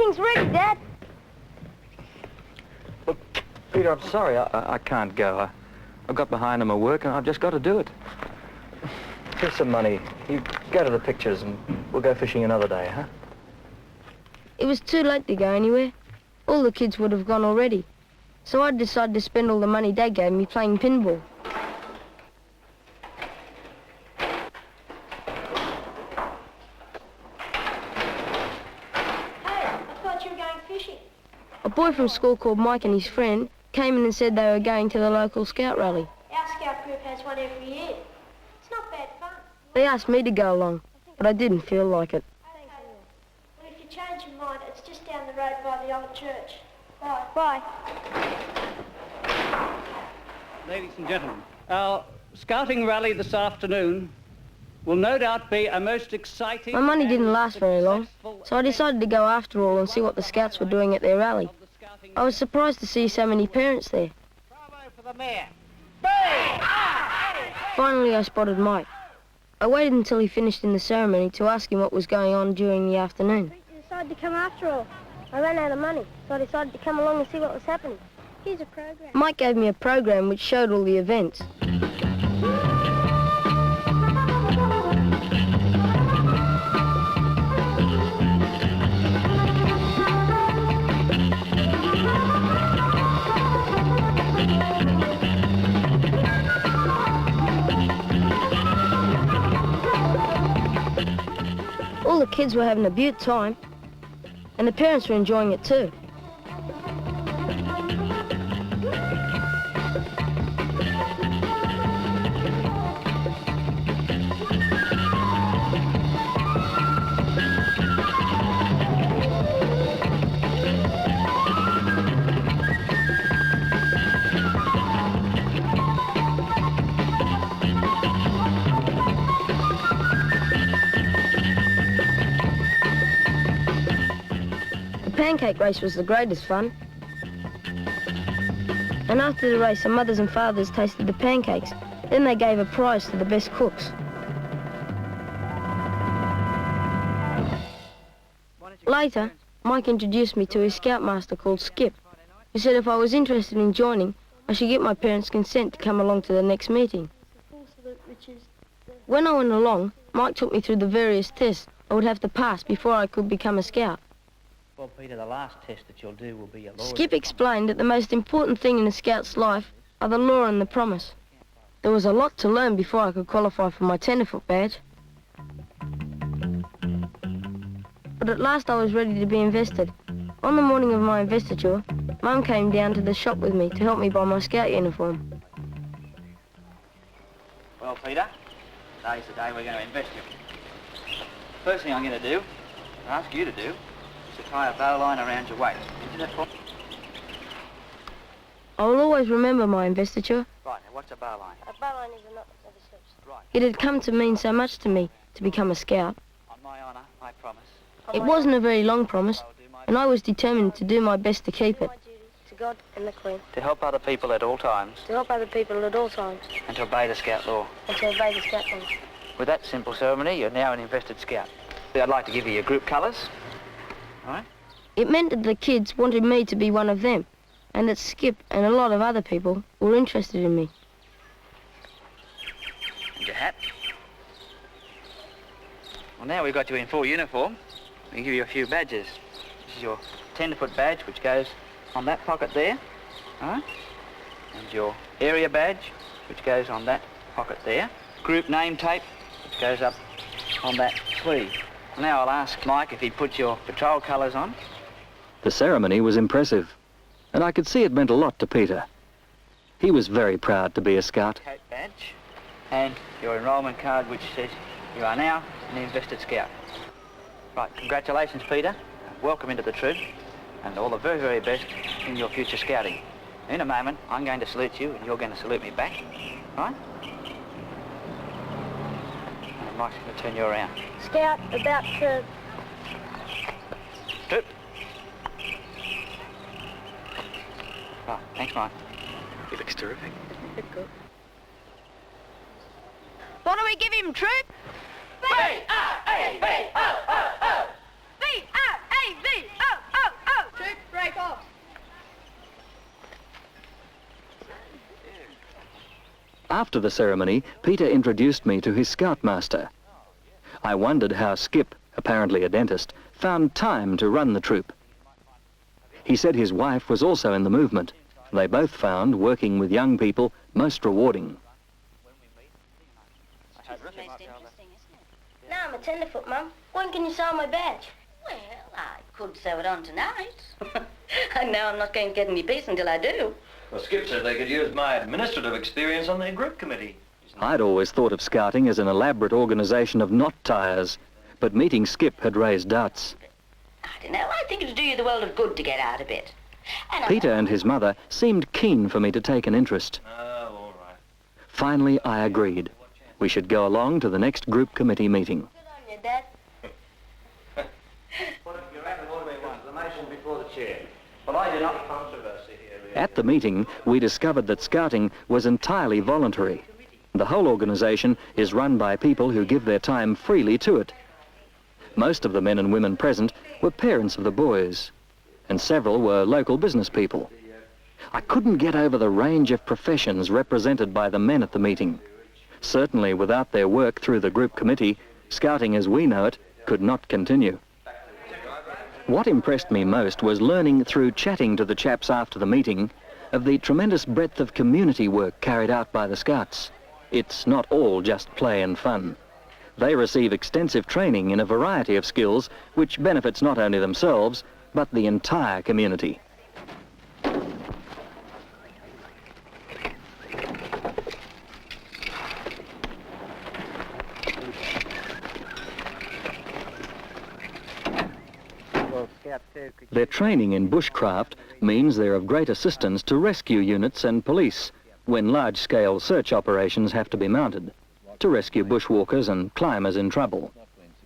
Everything's ready, Dad. Look, Peter, I'm sorry. I can't go. I've got behind on my work and I've just got to do it. Here's some money. You go to the pictures and we'll go fishing another day, huh? It was too late to go anywhere. All the kids would have gone already. So I decided to spend all the money Dad gave me playing pinball. A boy from school called Mike and his friend came in and said they were going to the local scout rally. Our scout group has one every year. It's not bad fun. They asked me to go along, but I didn't feel like it. Well, if you change your mind, it's just down the road by the old church. Bye. Bye. Ladies and gentlemen, our scouting rally this afternoon will no doubt be a most exciting... My money didn't last very long, so I decided to go after all and see what the scouts were doing at their rally. I was surprised to see so many parents there. Bravo for the mayor. Finally, I spotted Mike. I waited until he finished in the ceremony to ask him what was going on during the afternoon. I decided to come after all. I ran out of money, so I decided to come along and see what was happening. Here's a program. Mike gave me a program which showed all the events. All the kids were having a beaut time, and the parents were enjoying it too. The pancake race was the greatest fun. And after the race, some mothers and fathers tasted the pancakes. Then they gave a prize to the best cooks. Later, Mike introduced me to his scoutmaster called Skip, who said if I was interested in joining, I should get my parents' consent to come along to the next meeting. When I went along, Mike took me through the various tests I would have to pass before I could become a scout. Well, Peter, the last test that you'll do will be a law. Skip explained that the most important thing in a scout's life are the law and the promise. There was a lot to learn before I could qualify for my tenderfoot badge. But at last I was ready to be invested. On the morning of my investiture, Mum came down to the shop with me to help me buy my scout uniform. Well, Peter, today's the day we're going to invest you. First thing I'm going to do, ask you to do, is to tie a bow line around your waist. Can you do that for me? I will always remember my investiture. Right, now what's a bow line? A bow line is a knot that never slips. Right. It had come to mean so much to me to become a scout. On my honour, I promise. It wasn't a very long promise, and I was determined to do my best to keep it. My duty to God and the Queen. To help other people at all times. To help other people at all times. And to obey the Scout law. And to obey the Scout law. With that simple ceremony, you're now an invested Scout. I'd like to give you your group colours. All right? It meant that the kids wanted me to be one of them, and that Skip and a lot of other people were interested in me. And your hat. Well, now we've got you in full uniform. We can give you a few badges. This is your tenderfoot badge, which goes on that pocket there. All right? And your area badge, which goes on that pocket there. Group name tape, which goes up on that sleeve. Now I'll ask Mike if he'd put your patrol colours on. The ceremony was impressive, and I could see it meant a lot to Peter. He was very proud to be a scout. Coat badge and your enrolment card, which says you are now an invested Scout. Right, congratulations, Peter. Welcome into the troop, and all the very, very best in your future scouting. In a moment, I'm going to salute you, and you're going to salute me back, right? And Mike's going to turn you around. Scout about to... Troop. Right, thanks, Mike. He looks terrific. What do we give him, troop? B-R-A-V-O-O-O! B-R-A-V-O-O! After the ceremony, Peter introduced me to his scoutmaster. I wondered how Skip, apparently a dentist, found time to run the troop. He said his wife was also in the movement. They both found working with young people most rewarding. Now I'm a tenderfoot, Mum. When can you sew my badge? Well, I could sew it on tonight. And now I'm not going to get any peace until I do. Well, Skip said they could use my administrative experience on their group committee. I'd always thought of scouting as an elaborate organisation of knot tyres, but meeting Skip had raised doubts. I don't know, I think it'd do you the world of good to get out a bit. And Peter and his mother seemed keen for me to take an interest. Oh, all right. Finally, I agreed. We should go along to the next group committee meeting. Good on you, Dad. The motion before the chair. Well, I do not controversy here. At the meeting, we discovered that scouting was entirely voluntary. The whole organisation is run by people who give their time freely to it. Most of the men and women present were parents of the boys, and several were local business people. I couldn't get over the range of professions represented by the men at the meeting. Certainly, without their work through the group committee, scouting as we know it could not continue. What impressed me most was learning through chatting to the chaps after the meeting of the tremendous breadth of community work carried out by the Scouts. It's not all just play and fun. They receive extensive training in a variety of skills which benefits not only themselves, but the entire community. Their training in bushcraft means they're of great assistance to rescue units and police when large-scale search operations have to be mounted to rescue bushwalkers and climbers in trouble.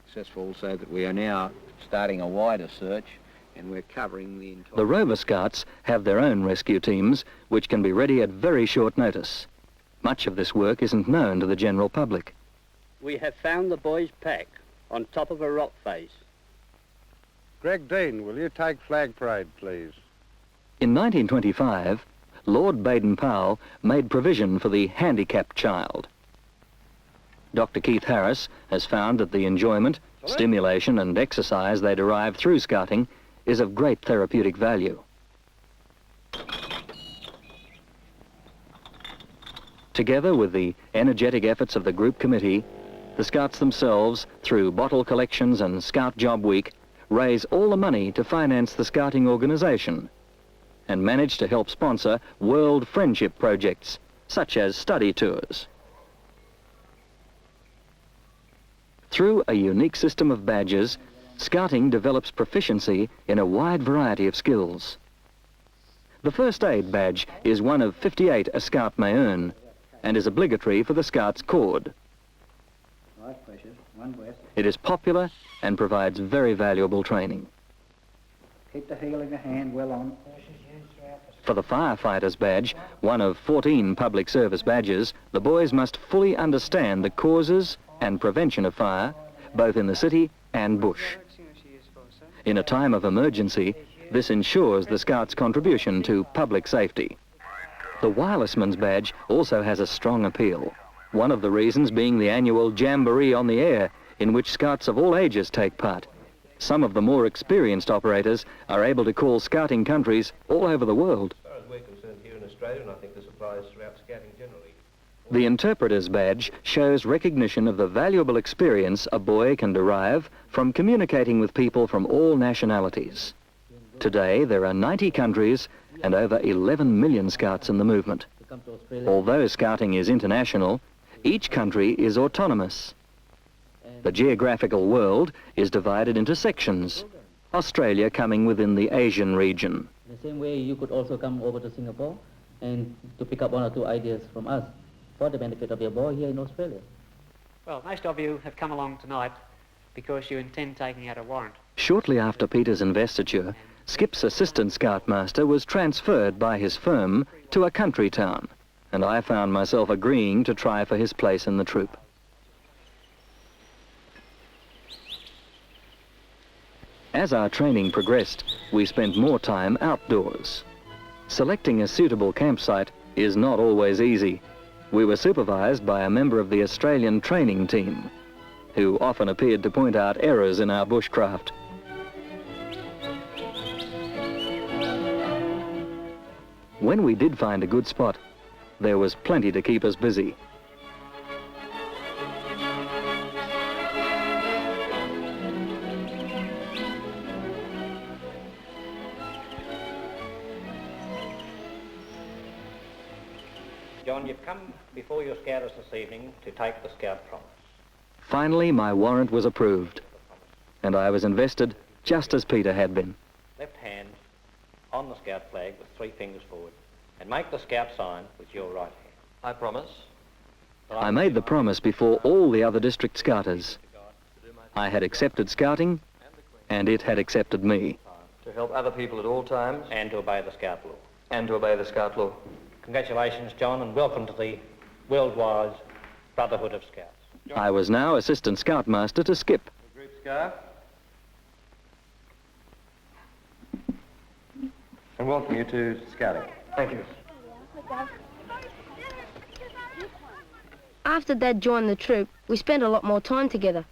Successful, so that we are now starting a wider search and we're covering the entire... The Rover Scouts have their own rescue teams which can be ready at very short notice. Much of this work isn't known to the general public. We have found the boys' pack on top of a rock face. Greg Dean, will you take flag parade, please? In 1925, Lord Baden-Powell made provision for the handicapped child. Dr. Keith Harris has found that the enjoyment, stimulation and exercise they derive through scouting is of great therapeutic value. Together with the energetic efforts of the group committee, the Scouts themselves, through bottle collections and Scout Job Week, raise all the money to finance the scouting organisation and manage to help sponsor world friendship projects, such as study tours. Through a unique system of badges, scouting develops proficiency in a wide variety of skills. The First Aid Badge is one of 58 a Scout may earn and is obligatory for the Scouts Cord. Right, precious. One breath. It is popular and provides very valuable training. Keep the heel of your hand well on. For the Firefighters Badge, one of 14 public service badges, the boys must fully understand the causes and prevention of fire, both in the city and bush. In a time of emergency, this ensures the Scouts' contribution to public safety. The Wirelessman's Badge also has a strong appeal, one of the reasons being the annual Jamboree on the air, in which Scouts of all ages take part. Some of the more experienced operators are able to call scouting countries all over the world. As far as we're concerned here in Australia, and I think this applies throughout scouting generally. The Interpreter's Badge shows recognition of the valuable experience a boy can derive from communicating with people from all nationalities. Today, there are 90 countries and over 11 million Scouts in the movement. Although scouting is international, each country is autonomous. The geographical world is divided into sections, Australia coming within the Asian region. The same way you could also come over to Singapore and to pick up one or two ideas from us for the benefit of your boy here in Australia. Well, most of you have come along tonight because you intend taking out a warrant. Shortly after Peter's investiture, Skip's assistant scoutmaster was transferred by his firm to a country town, and I found myself agreeing to try for his place in the troop. As our training progressed, we spent more time outdoors. Selecting a suitable campsite is not always easy. We were supervised by a member of the Australian training team, who often appeared to point out errors in our bushcraft. When we did find a good spot, there was plenty to keep us busy. John, you've come before your scouters this evening to take the scout promise. Finally, my warrant was approved, and I was invested just as Peter had been. Left hand on the scout flag with 3 fingers forward, and make the scout sign with your right hand. I promise. I made the promise before all the other district scouters. I had accepted scouting, and it had accepted me. To help other people at all times. And to obey the scout law. And to obey the scout law. Congratulations, John, and welcome to the worldwide Brotherhood of Scouts. I was now Assistant Scoutmaster to Skip. Group Scout. And welcome you to scouting. Thank you. After Dad joined the troop, we spent a lot more time together.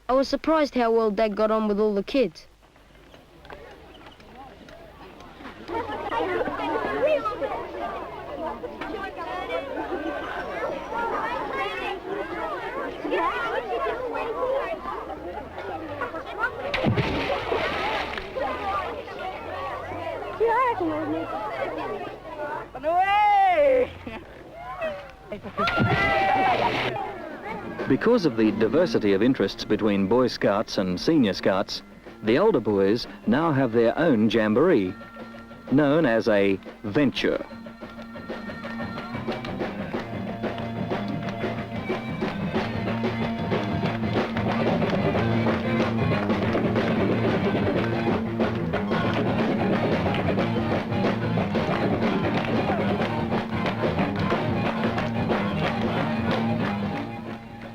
I was surprised how well Dad got on with all the kids. Because of the diversity of interests between Boy Scouts and Senior Scouts, the older boys now have their own jamboree, known as a venture.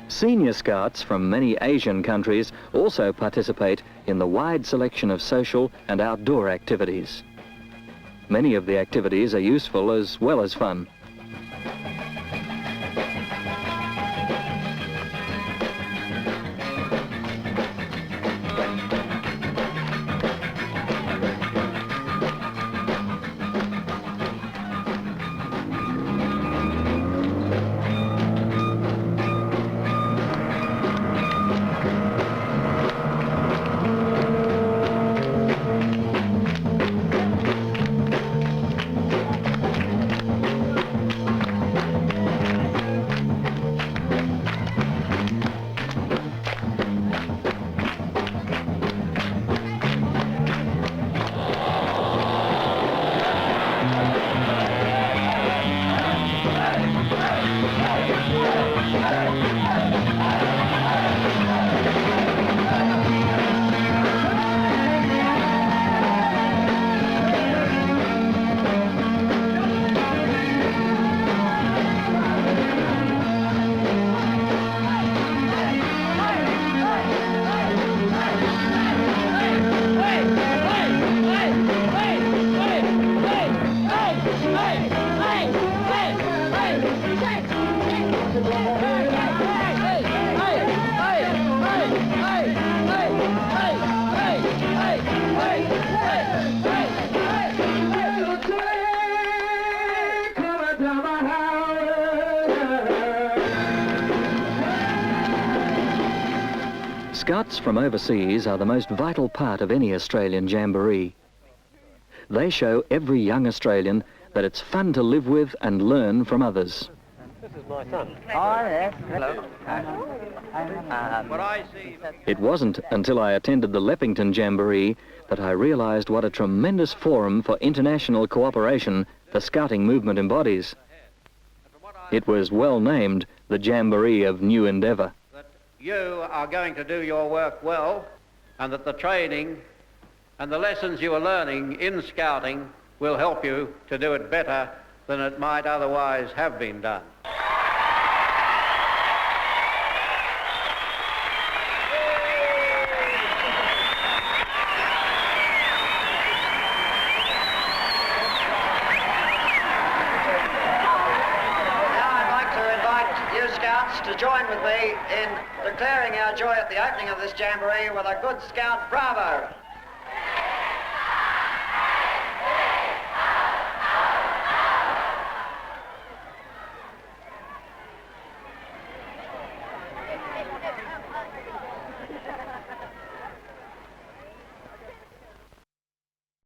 Senior Scouts from many Asian countries also participate in the wide selection of social and outdoor activities. Many of the activities are useful as well as fun. Scouts from overseas are the most vital part of any Australian jamboree. They show every young Australian that it's fun to live with and learn from others. This is my son. Oh, yes. Hello. What I see... It wasn't until I attended the Leppinton Jamboree that I realised what a tremendous forum for international cooperation the Scouting movement embodies. It was well named the Jamboree of New Endeavour. You are going to do your work well, and that the training and the lessons you are learning in scouting will help you to do it better than it might otherwise have been done. Now I'd like me in declaring our joy at the opening of this Jamboree with a good Scout bravo.